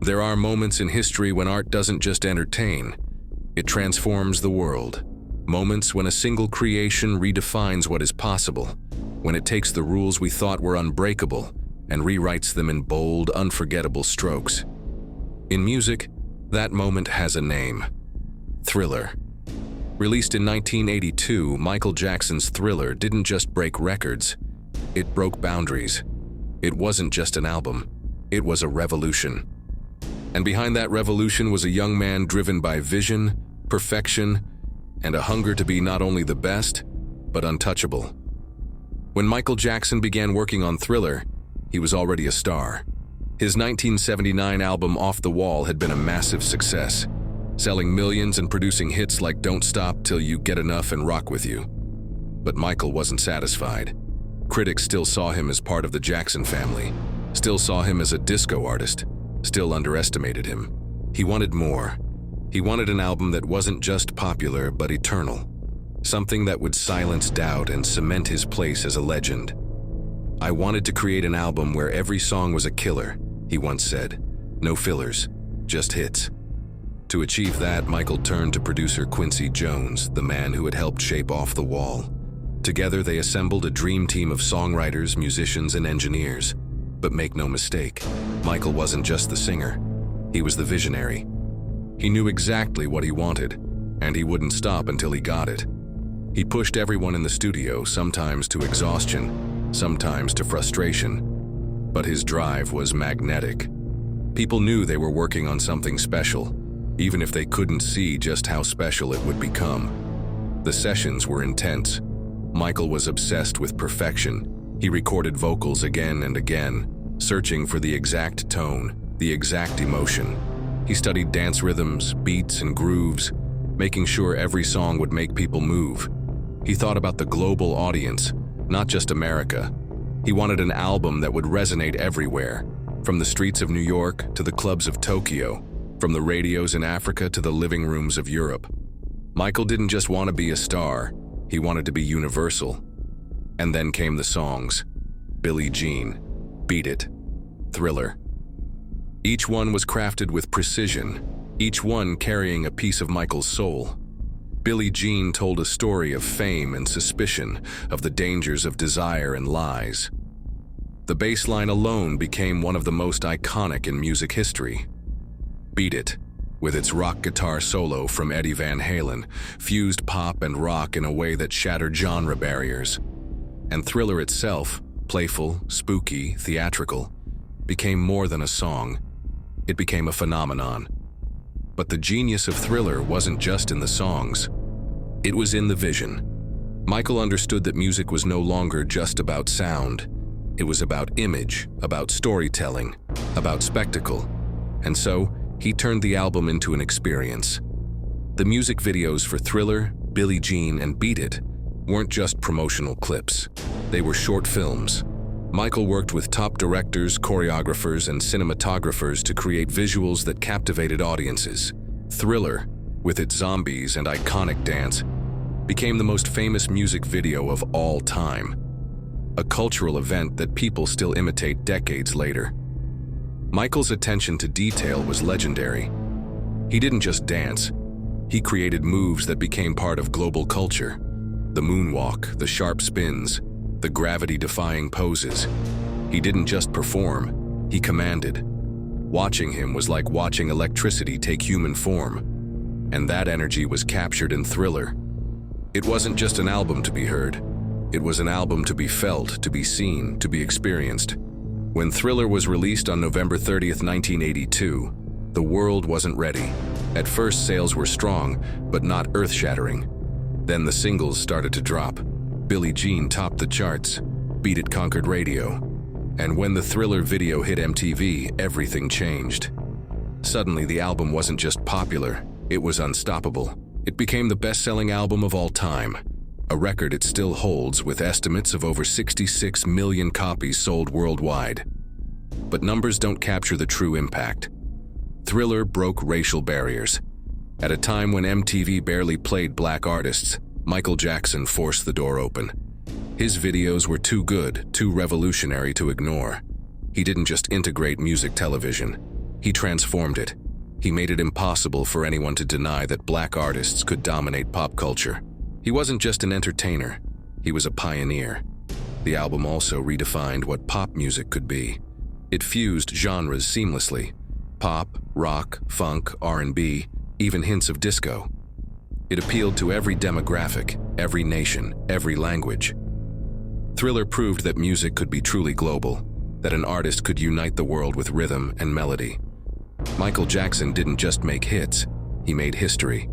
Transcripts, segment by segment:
There are moments in history when art doesn't just entertain, it transforms the world. Moments when a single creation redefines what is possible, when it takes the rules we thought were unbreakable and rewrites them in bold, unforgettable strokes. In music, that moment has a name: Thriller. Released in 1982, Michael Jackson's Thriller didn't just break records, it broke boundaries. It wasn't just an album, it was a revolution. And behind that revolution was a young man driven by vision, perfection, and a hunger to be not only the best, but untouchable. When Michael Jackson began working on Thriller, he was already a star. His 1979 album Off the Wall had been a massive success, selling millions and producing hits like Don't Stop Till You Get Enough and Rock With You. But Michael wasn't satisfied. Critics still saw him as part of the Jackson family, still saw him as a disco artist, still underestimated him. He wanted more. He wanted an album that wasn't just popular but eternal, something that would silence doubt and cement his place as a legend. "I wanted to create an album where every song was a killer," he once said. "No fillers, just hits." To achieve that, Michael turned to producer Quincy Jones, the man who had helped shape Off the Wall. Together, they assembled a dream team of songwriters, musicians, and engineers. But make no mistake, Michael wasn't just the singer. He was the visionary. He knew exactly what he wanted, and he wouldn't stop until he got it. He pushed everyone in the studio, sometimes to exhaustion, sometimes to frustration. But his drive was magnetic. People knew they were working on something special, even if they couldn't see just how special it would become. The sessions were intense. Michael was obsessed with perfection. He recorded vocals again and again, searching for the exact tone, the exact emotion. He studied dance rhythms, beats, and grooves, making sure every song would make people move. He thought about the global audience, not just America. He wanted an album that would resonate everywhere, from the streets of New York to the clubs of Tokyo, from the radios in Africa to the living rooms of Europe. Michael didn't just want to be a star, he wanted to be universal. And then came the songs: Billie Jean, Beat It, Thriller. Each one was crafted with precision, each one carrying a piece of Michael's soul. Billie Jean told a story of fame and suspicion, of the dangers of desire and lies. The bass line alone became one of the most iconic in music history. Beat It, with its rock guitar solo from Eddie Van Halen, fused pop and rock in a way that shattered genre barriers. And Thriller itself, playful, spooky, theatrical, became more than a song. It became a phenomenon. But the genius of Thriller wasn't just in the songs. It was in the vision. Michael understood that music was no longer just about sound. It was about image, about storytelling, about spectacle. And so, he turned the album into an experience. The music videos for Thriller, Billie Jean, and Beat It weren't just promotional clips. They were short films. Michael worked with top directors, choreographers, and cinematographers to create visuals that captivated audiences. Thriller, with its zombies and iconic dance, became the most famous music video of all time, a cultural event that people still imitate decades later. Michael's attention to detail was legendary. He didn't just dance, he created moves that became part of global culture. The moonwalk, the sharp spins, the gravity-defying poses. He didn't just perform, he commanded. Watching him was like watching electricity take human form, and that energy was captured in Thriller. It wasn't just an album to be heard, it was an album to be felt, to be seen, to be experienced. When Thriller was released on November 30th, 1982, the world wasn't ready. At first, sales were strong, but not earth-shattering. Then the singles started to drop. Billie Jean topped the charts, Beat It conquered radio. And when the Thriller video hit MTV, everything changed. Suddenly, the album wasn't just popular, it was unstoppable. It became the best-selling album of all time, a record it still holds with estimates of over 66 million copies sold worldwide. But numbers don't capture the true impact. Thriller broke racial barriers. At a time when MTV barely played black artists, Michael Jackson forced the door open. His videos were too good, too revolutionary to ignore. He didn't just integrate music television. He transformed it. He made it impossible for anyone to deny that black artists could dominate pop culture. He wasn't just an entertainer, he was a pioneer. The album also redefined what pop music could be. It fused genres seamlessly: pop, rock, funk, R&B, even hints of disco. It appealed to every demographic, every nation, every language. Thriller proved that music could be truly global, that an artist could unite the world with rhythm and melody. Michael Jackson didn't just make hits, he made history.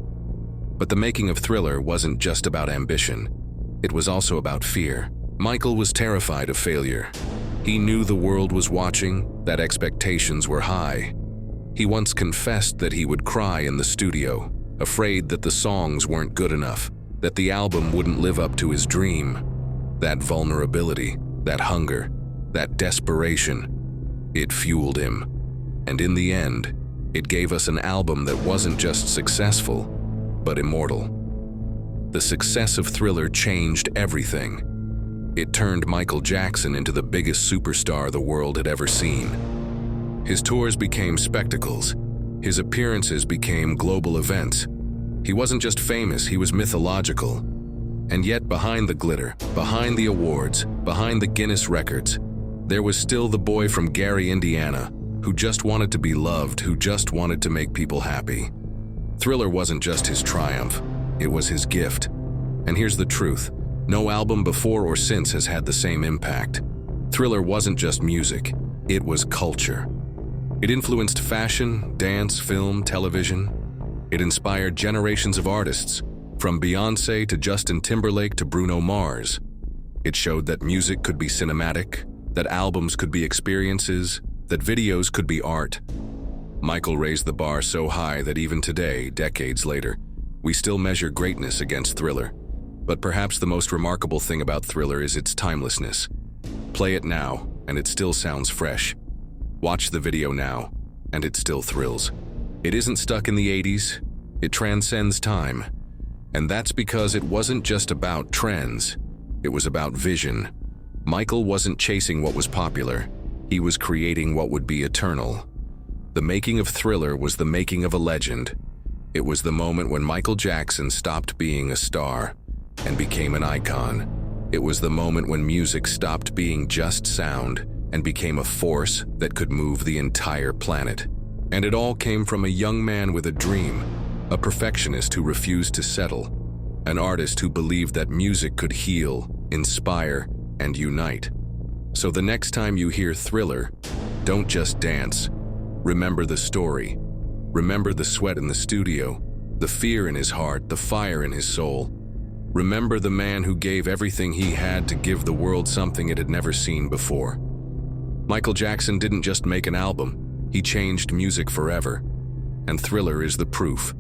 But the making of Thriller wasn't just about ambition. It was also about fear. Michael was terrified of failure. He knew the world was watching, that expectations were high. He once confessed that he would cry in the studio, afraid that the songs weren't good enough, that the album wouldn't live up to his dream. That vulnerability, that hunger, that desperation, it fueled him. And in the end, it gave us an album that wasn't just successful, but immortal. The success of Thriller changed everything. It turned Michael Jackson into the biggest superstar the world had ever seen. His tours became spectacles. His appearances became global events. He wasn't just famous, he was mythological. And yet behind the glitter, behind the awards, behind the Guinness records, there was still the boy from Gary, Indiana, who just wanted to be loved, who just wanted to make people happy. Thriller wasn't just his triumph, it was his gift. And here's the truth, no album before or since has had the same impact. Thriller wasn't just music, it was culture. It influenced fashion, dance, film, television. It inspired generations of artists, from Beyoncé to Justin Timberlake to Bruno Mars. It showed that music could be cinematic, that albums could be experiences, that videos could be art. Michael raised the bar so high that even today, decades later, we still measure greatness against Thriller. But perhaps the most remarkable thing about Thriller is its timelessness. Play it now, and it still sounds fresh. Watch the video now, and it still thrills. It isn't stuck in the 80s, it transcends time. And that's because it wasn't just about trends, it was about vision. Michael wasn't chasing what was popular, he was creating what would be eternal. The making of Thriller was the making of a legend. It was the moment when Michael Jackson stopped being a star and became an icon. It was the moment when music stopped being just sound and became a force that could move the entire planet. And it all came from a young man with a dream, a perfectionist who refused to settle, an artist who believed that music could heal, inspire, and unite. So the next time you hear Thriller, don't just dance. Remember the story. Remember the sweat in the studio, the fear in his heart, the fire in his soul. Remember the man who gave everything he had to give the world something it had never seen before. Michael Jackson didn't just make an album, he changed music forever. And Thriller is the proof.